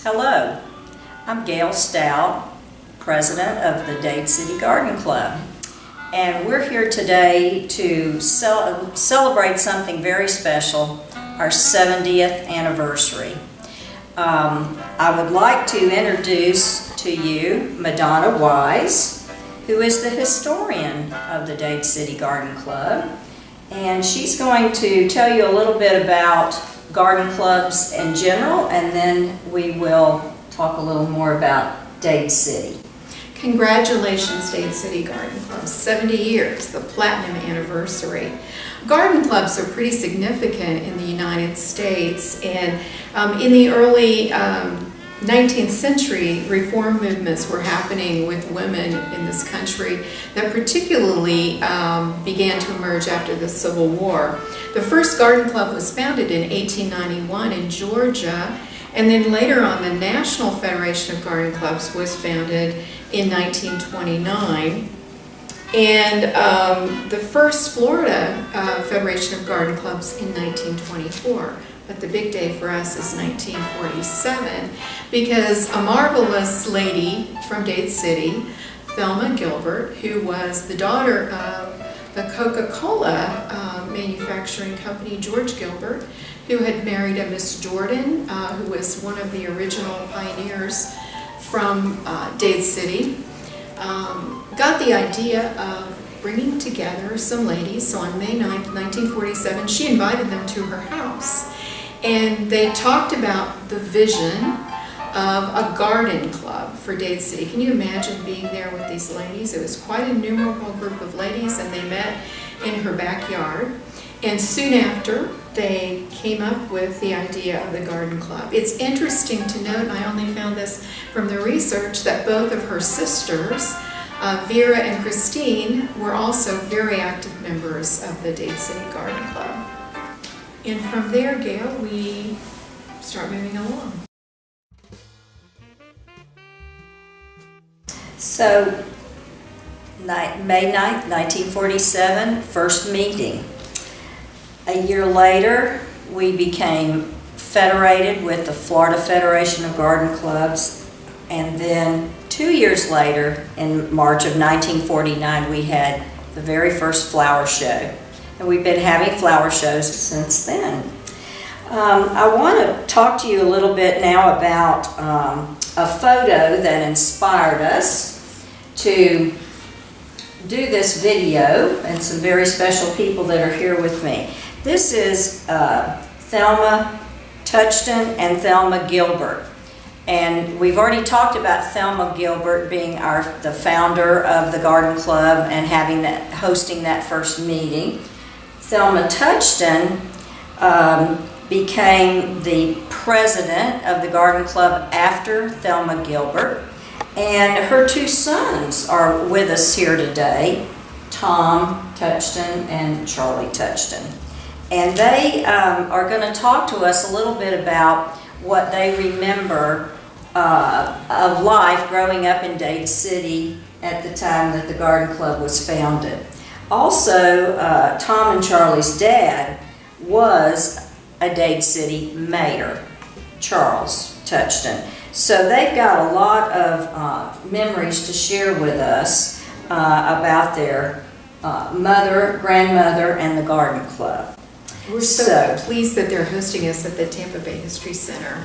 Hello, I'm Gail Stout, President of the Dade City Garden Club, and we're here today to celebrate something very special, our 70th anniversary. I would like to introduce to you Madonna Wise, who is the historian of the Dade City Garden Club, and she's going to tell you a little bit about garden clubs in general, and then we will talk a little more about Dade City. Congratulations, Dade City Garden Club, 70 years, the platinum anniversary. Garden clubs are pretty significant in the United States, and in the early 19th century, reform movements were happening with women in this country that particularly began to emerge after the Civil War. The first garden club was founded in 1891 in Georgia, and then later on the National Federation of Garden Clubs was founded in 1929. And the first Florida Federation of Garden Clubs in 1924. But the big day for us is 1947, because a marvelous lady from Dade City, Thelma Gilbert, who was the daughter of the Coca-Cola manufacturing company, George Gilbert, who had married a Miss Jordan, who was one of the original pioneers from Dade City, got the idea of bringing together some ladies. So on May 9th, 1947, she invited them to her house. And they talked about the vision of a garden club for Dade City. Can you imagine being there with these ladies? It was quite a numerable group of ladies, and they met in her backyard. And soon after, they came up with the idea of the garden club. It's interesting to note, and I only found this from the research, that both of her sisters, Vera and Christine, were also very active members of the Dade City Garden Club. And from there, Gail, we start moving along. So, May 9th, 1947, first meeting. A year later, we became federated with the Florida Federation of Garden Clubs, and then 2 years later, in March of 1949, we had the very first flower show. And we've been having flower shows since then. I want to talk to you a little bit now about a photo that inspired us to do this video, and some very special people that are here with me. This is Thelma Touchton and Thelma Gilbert. And we've already talked about Thelma Gilbert being the founder of the Garden Club and hosting that first meeting. Thelma Touchton became the president of the Garden Club after Thelma Gilbert, and her two sons are with us here today, Tom Touchton and Charlie Touchton. And they are going to talk to us a little bit about what they remember of life growing up in Dade City at the time that the Garden Club was founded. Also, Tom and Charlie's dad was a Dade City mayor, Charles Touchton. So they've got a lot of memories to share with us about their mother, grandmother, and the Garden Club. We're so pleased that they're hosting us at the Tampa Bay History Center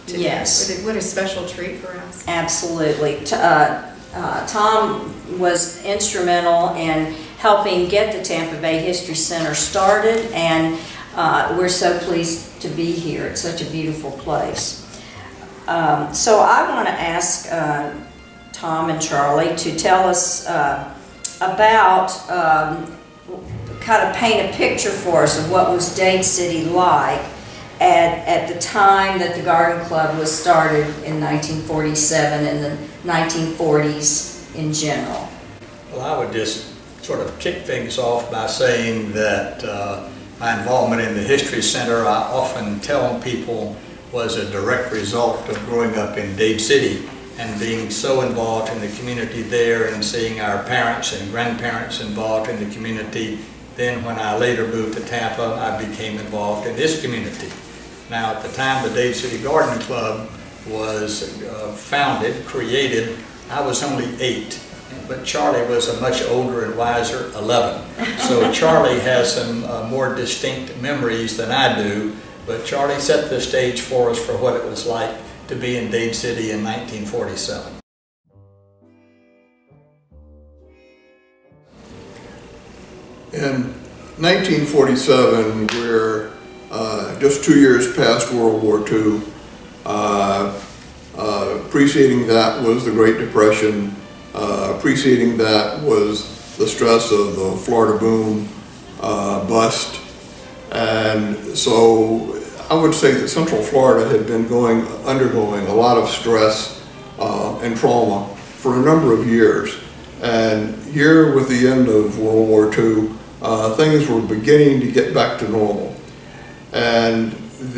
today. Yes. What a special treat for us. Absolutely. Tom was instrumental in helping get the Tampa Bay History Center started, and we're so pleased to be here. It's such a beautiful place. So I want to ask Tom and Charlie to tell us about, kind of paint a picture for us of what was Dade City like at the time that the Garden Club was started in 1947 and the 1940s in general. Well, I would just sort of kick things off by saying that my involvement in the History Center, I often tell people, was a direct result of growing up in Dade City and being so involved in the community there and seeing our parents and grandparents involved in the community. Then when I later moved to Tampa, I became involved in this community. Now at the time, the Dade City Garden Club was founded, created. I was only 8, but Charlie was a much older and wiser 11. So Charlie has some more distinct memories than I do, but Charlie set the stage for us for what it was like to be in Dade City in 1947. In 1947, we're just 2 years past World War II. Preceding that was the Great Depression. Preceding that was the stress of the Florida boom bust. And so I would say that Central Florida had been undergoing a lot of stress and trauma for a number of years. And here with the end of World War II, things were beginning to get back to normal. And at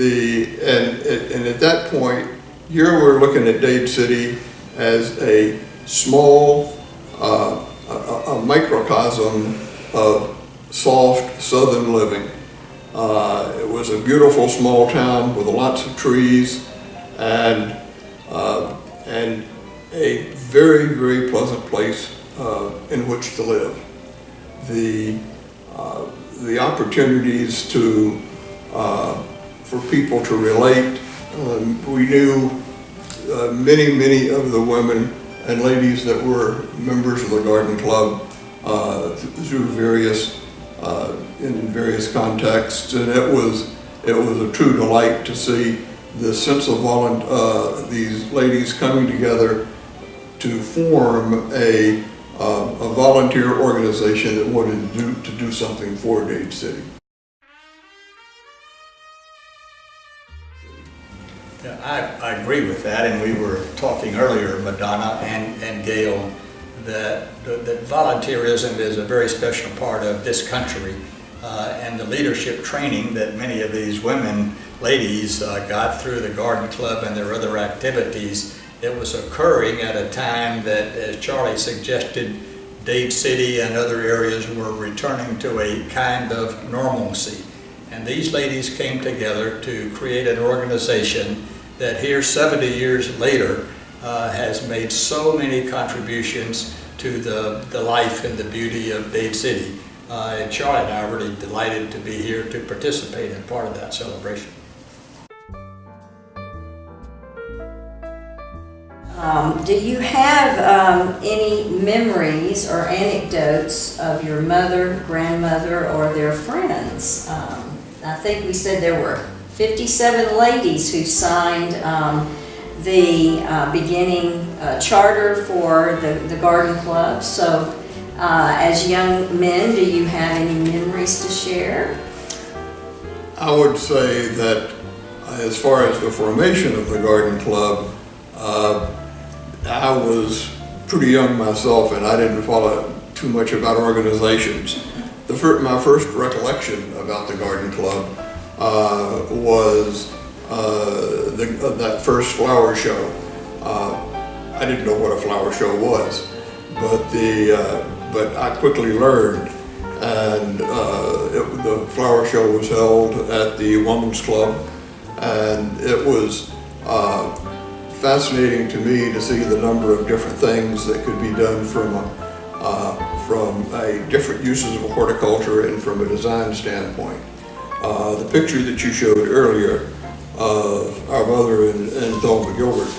that point, here we're looking at Dade City as a small, a microcosm of soft southern living. It was a beautiful small town with lots of trees and a very, very pleasant place in which to live. The opportunities for people to relate. We knew many of the women and ladies that were members of the Garden Club through in various contexts, and it was a true delight to see the sense of these ladies coming together to form a volunteer organization that wanted to do something for Dade City. Yeah, I agree with that, and we were talking earlier, Madonna and Gail, that volunteerism is a very special part of this country, and the leadership training that many of these ladies got through the Garden Club and their other activities. It was occurring at a time that, as Charlie suggested, Dade City and other areas were returning to a kind of normalcy. And these ladies came together to create an organization that here 70 years later has made so many contributions to the life and the beauty of Dade City. And Charlie and I are really delighted to be here to participate in part of that celebration. Do you have any memories or anecdotes of your mother, grandmother, or their friends? I think we said there were 57 ladies who signed the beginning charter for the Garden Club. So as young men, do you have any memories to share? I would say that as far as the formation of the Garden Club, I was pretty young myself and I didn't follow too much about organizations. My first recollection about the Garden Club was that first flower show. I didn't know what a flower show was, but I quickly learned. And the flower show was held at the Women's Club, and it was fascinating to me to see the number of different things that could be done from different uses of horticulture and from a design standpoint. The picture that you showed earlier of our mother and Thelma Gilbert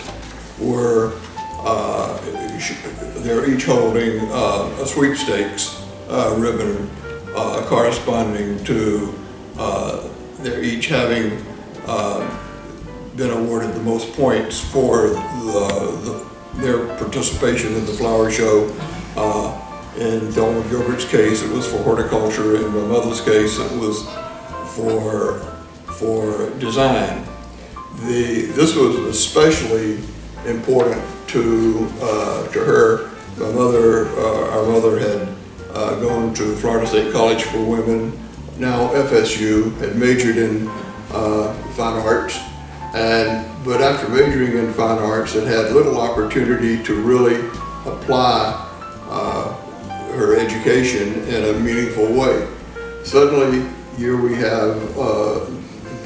they're each holding a sweepstakes ribbon corresponding to they're each having been awarded the most points for their participation in the flower show. In Thelma Gilbert's case, it was for horticulture. In my mother's case, it was for design. This was especially important to her. Our mother had gone to Florida State College for Women, now FSU, had majored in fine arts, but after majoring in fine arts, had had little opportunity to really apply her education in a meaningful way. Suddenly, here we have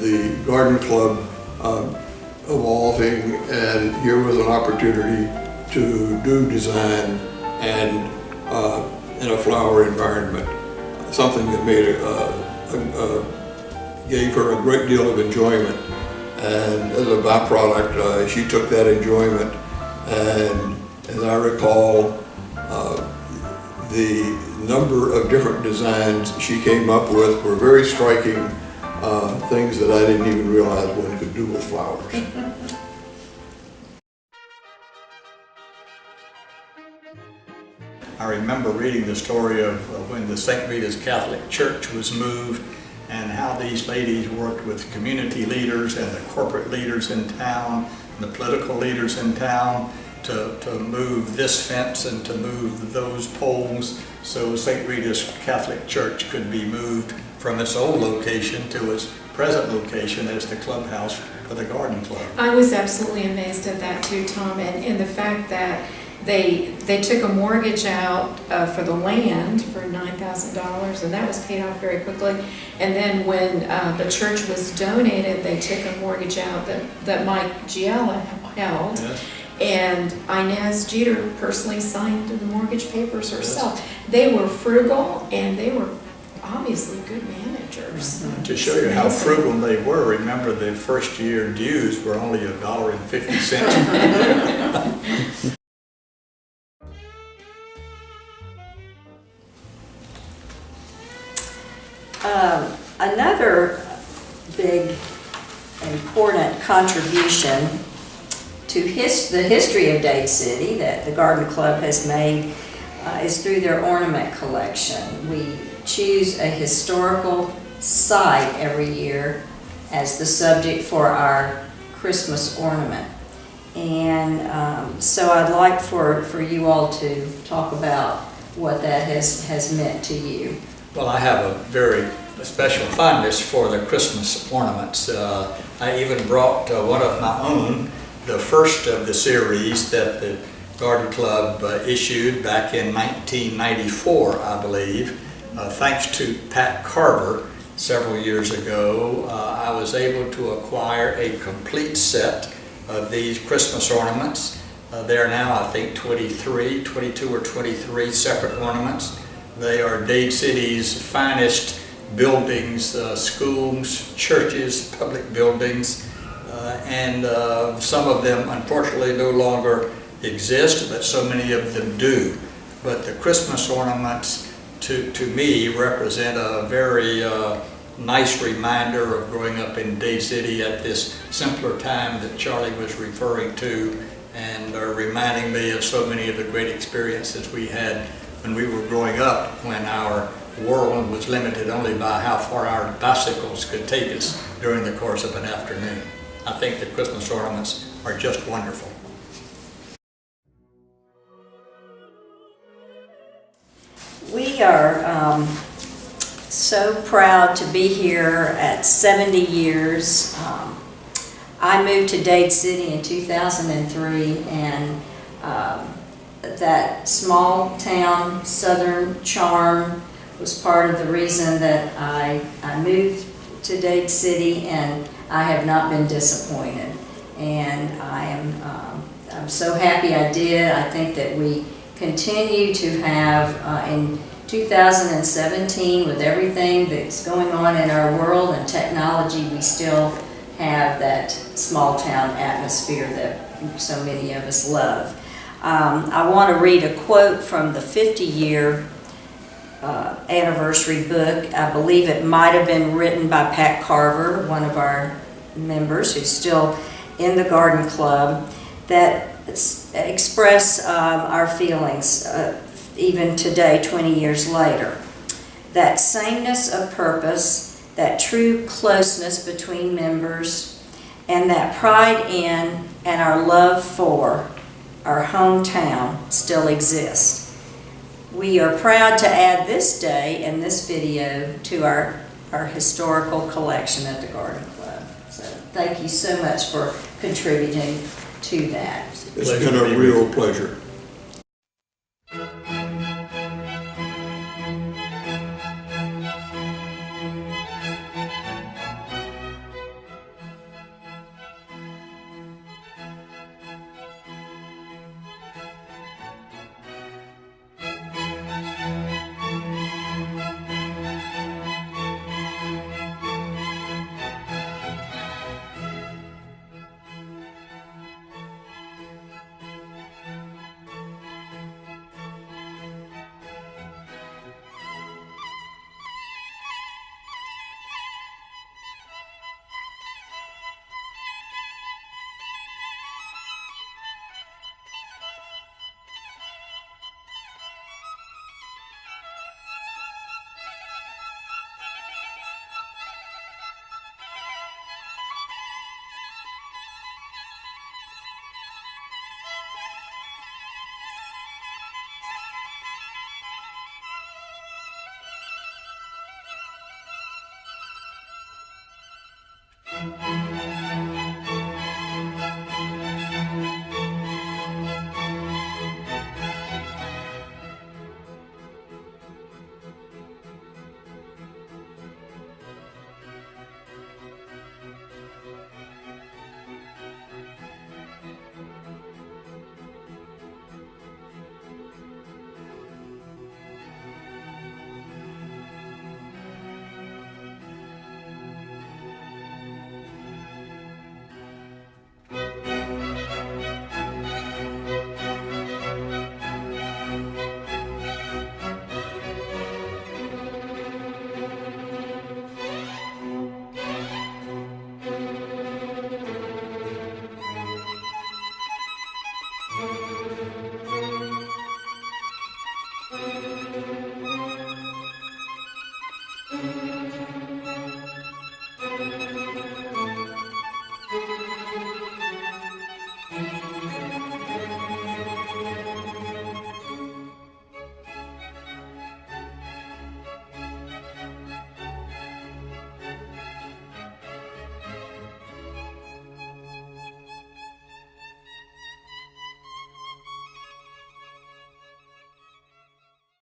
the Garden Club evolving, and here was an opportunity to do design and in a flower environment, something that made gave her a great deal of enjoyment. And as a byproduct, she took that enjoyment, and as I recall, the number of different designs she came up with were very striking, things that I didn't even realize one could do with flowers. I remember reading the story of when the St. Rita's Catholic Church was moved, and how these ladies worked with community leaders and the corporate leaders in town, and the political leaders in town, to move this fence and to move those poles so St. Rita's Catholic Church could be moved from its old location to its present location as the clubhouse for the garden club. I was absolutely amazed at that too, Tom, and the fact that they took a mortgage out for the land for $9,000, and that was paid off very quickly. And then when the church was donated, they took a mortgage out that Mike Giella held. Yes. And Inez Jeter personally signed the mortgage papers herself. They were frugal, and they were obviously good managers. To show you how frugal they were, remember the first year dues were only $1.50. Another big important contribution to the history of Dade City that the Garden Club has made is through their ornament collection. We choose a historical site every year as the subject for our Christmas ornament. And so I'd like for you all to talk about what that has meant to you. Well, I have a very special fondness for the Christmas ornaments. I even brought one of my own, the first of the series that the Garden Club issued back in 1994, I believe. Thanks to Pat Carver several years ago, I was able to acquire a complete set of these Christmas ornaments. There are now, I think, 22 or 23 separate ornaments. They are Dade City's finest buildings, schools, churches, public buildings, and some of them unfortunately no longer exist, but so many of them do. But the Christmas ornaments to me represent a very nice reminder of growing up in Dade City at this simpler time that Charlie was referring to, and reminding me of so many of the great experiences we had when we were growing up, when our world was limited only by how far our bicycles could take us during the course of an afternoon. I think the Christmas ornaments are just wonderful. We are so proud to be here at 70 years. I moved to Dade City in 2003, and that small town southern charm was part of the reason that I moved to Dade City, and I have not been disappointed. And I'm so happy I did. I think that we continue to have in 2017, with everything that's going on in our world and technology, we still have that small town atmosphere that so many of us love. I want to read a quote from the 50-year anniversary book. I believe it might have been written by Pat Carver, one of our members who's still in the Garden Club, that express our feelings even today, 20 years later. That sameness of purpose, that true closeness between members, and that pride in and our love for our hometown still exist. We are proud to add this day and this video to our historical collection at the Garden Club. So thank you so much for contributing to that. It's been a real pleasure. Thank you.